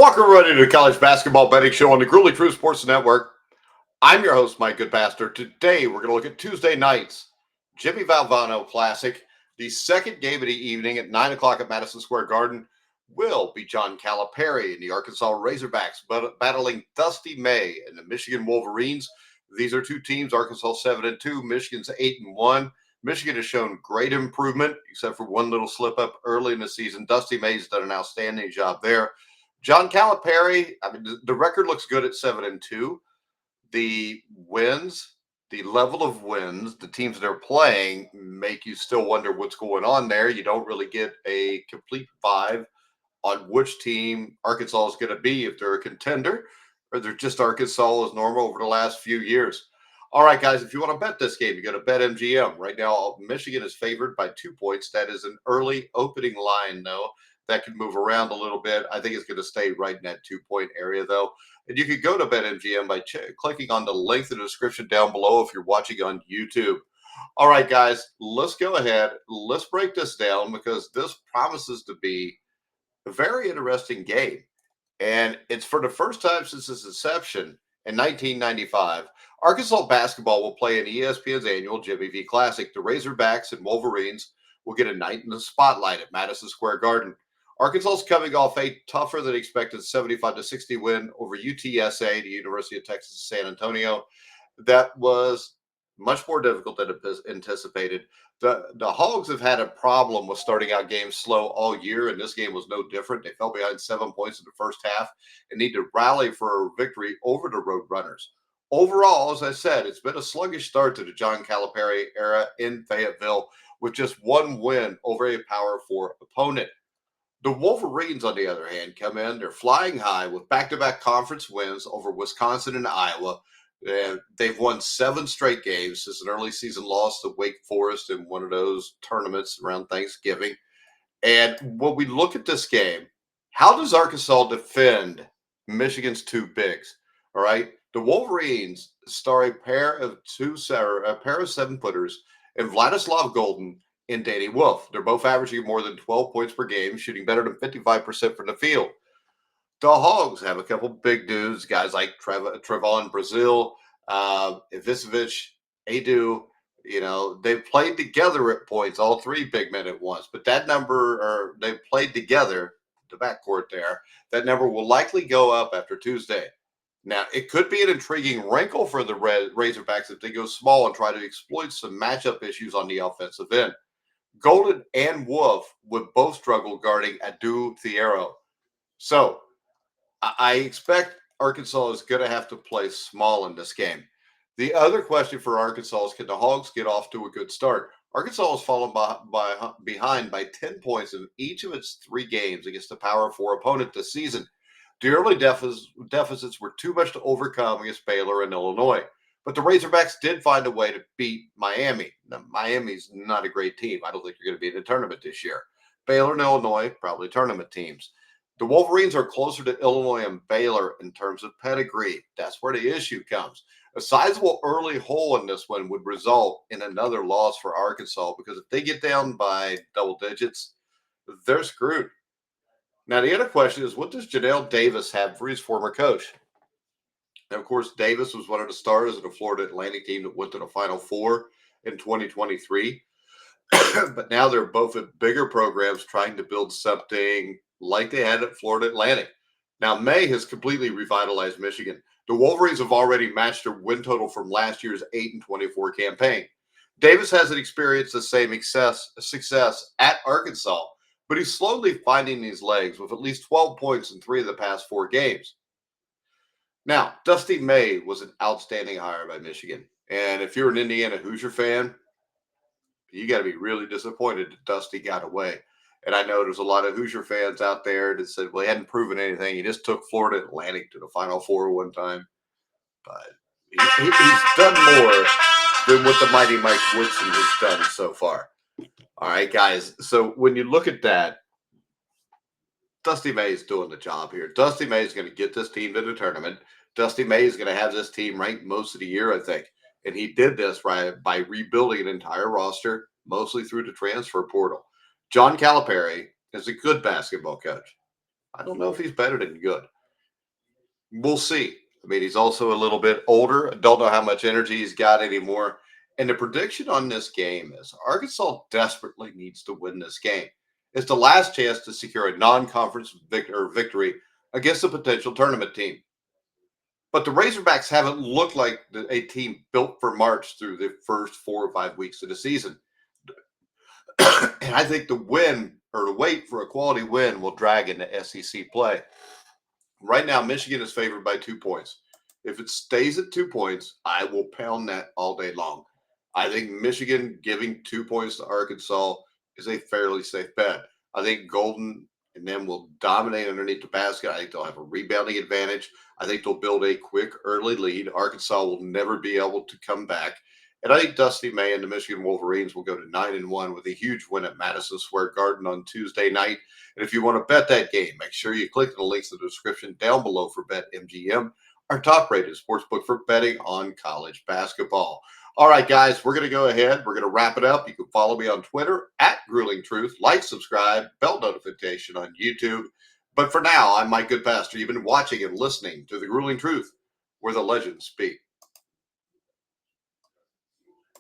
Welcome everybody to the College Basketball Betting Show on the Grueling True Sports Network. I'm your host, Mike Goodpaster. Today, we're going to look at Tuesday night's Jimmy Valvano Classic. The second game of the evening at 9 o'clock at Madison Square Garden will be John Calipari and the Arkansas Razorbacks battling Dusty May and the Michigan Wolverines. These are two teams, Arkansas 7-2, Michigan's 8-1. Michigan has shown great improvement, except for one little slip up early in the season. Dusty May's done an outstanding job there. John Calipari, the record looks good at 7-2. The wins, the level of wins, the teams that are playing make you still wonder what's going on there. You don't really get a complete vibe on which team Arkansas is going to be, if they're a contender or they're just Arkansas as normal over the last few years. All right, guys, if you want to bet this game, you got to bet MGM. Right now, Michigan is favored by 2 points. That is an early opening line, though. That can move around a little bit. I think it's going to stay right in that 2-point area, though. And you can go to BetMGM by clicking on the link in the description down below if you're watching on YouTube. All right, guys, let's go ahead. Let's break this down because this promises to be a very interesting game. And it's for the first time since its inception in 1995. Arkansas basketball will play in ESPN's annual Jimmy V Classic. The Razorbacks and Wolverines will get a night in the spotlight at Madison Square Garden. Arkansas is coming off a tougher than expected 75-60 win over UTSA, the University of Texas San Antonio. That was much more difficult than anticipated. The Hogs have had a problem with starting out games slow all year, and this game was no different. They fell behind 7 points in the first half and need to rally for a victory over the Roadrunners. Overall, as I said, it's been a sluggish start to the John Calipari era in Fayetteville with just one win over a Power 4 opponent. The Wolverines, on the other hand, come in. They're flying high with back-to-back conference wins over Wisconsin and Iowa. They've won 7 straight games since an early season loss to Wake Forest in one of those tournaments around Thanksgiving. And when we look at this game, how does Arkansas defend Michigan's two bigs? All right, the Wolverines star a pair of 7-footers and Vladislav Golden and Danny Wolf. They're both averaging more than 12 points per game, shooting better than 55% from the field. The Hogs have a couple big dudes, guys like Trevon Brazil, Ivicevic, Adu. You know, they've played together at points, all three big men at once. But that number, or they've played together, the backcourt there, that number will likely go up after Tuesday. Now, it could be an intriguing wrinkle for the Razorbacks if they go small and try to exploit some matchup issues on the offensive end. Golden and Wolf would both struggle guarding Adu Thiero. So I expect Arkansas is going to have to play small in this game. The other question for Arkansas is, can the Hogs get off to a good start? Arkansas has fallen behind by 10 points in each of its 3 games against the Power 4 opponent this season. The early deficits were too much to overcome against Baylor and Illinois. But the Razorbacks did find a way to beat Miami. Now, Miami's not a great team. I don't think they're going to be in the tournament this year. Baylor and Illinois, probably tournament teams. The Wolverines are closer to Illinois and Baylor in terms of pedigree. That's where the issue comes. A sizable early hole in this one would result in another loss for Arkansas because if they get down by double digits, they're screwed. Now, the other question is, what does Janelle Davis have for his former coach? And of course, Davis was one of the stars of the Florida Atlantic team that went to the Final Four in 2023. But now they're both at bigger programs trying to build something like they had at Florida Atlantic. Now, May has completely revitalized Michigan. The Wolverines have already matched their win total from last year's 8-24 campaign. Davis hasn't experienced the same success at Arkansas, but he's slowly finding these legs with at least 12 points in 3 of the past 4 games. Now, Dusty May was an outstanding hire by Michigan. And if you're an Indiana Hoosier fan, you got to be really disappointed that Dusty got away. And I know there's a lot of Hoosier fans out there that said, well, he hadn't proven anything. He just took Florida Atlantic to the Final Four one time. But he's done more than what the mighty Mike Woodson has done so far. All right, guys. So when you look at that, Dusty May is doing the job here. Dusty May is going to get this team to the tournament. Dusty May is going to have this team ranked most of the year, I think. And he did this by rebuilding an entire roster, mostly through the transfer portal. John Calipari is a good basketball coach. I don't know if he's better than good. We'll see. I mean, he's also a little bit older. I don't know how much energy he's got anymore. And the prediction on this game is Arkansas desperately needs to win this game. It's the last chance to secure a non-conference victory against a potential tournament team. But the Razorbacks haven't looked like a team built for March through the first 4 or 5 weeks of the season. And I think the win or the wait for a quality win will drag into SEC play. Right now, Michigan is favored by 2 points. If it stays at 2 points, I will pound that all day long. I think Michigan giving 2 points to Arkansas is a fairly safe bet. I think Golden and them will dominate underneath the basket. I think they'll have a rebounding advantage. I think they'll build a quick early lead. Arkansas will never be able to come back. And I think Dustymay and the Michigan Wolverines will go to 9-1 with a huge win at Madison Square Garden on Tuesday night. And if you want to bet that game, make sure you click the links in the description down below for BetMGM, our top-rated sportsbook for betting on college basketball. All right, guys, we're going to go ahead. We're going to wrap it up. You can follow me on Twitter at Grueling Truth. Like, subscribe, bell notification on YouTube. But for now, I'm Mike Goodpaster. You've been watching and listening to The Grueling Truth, where the legends speak.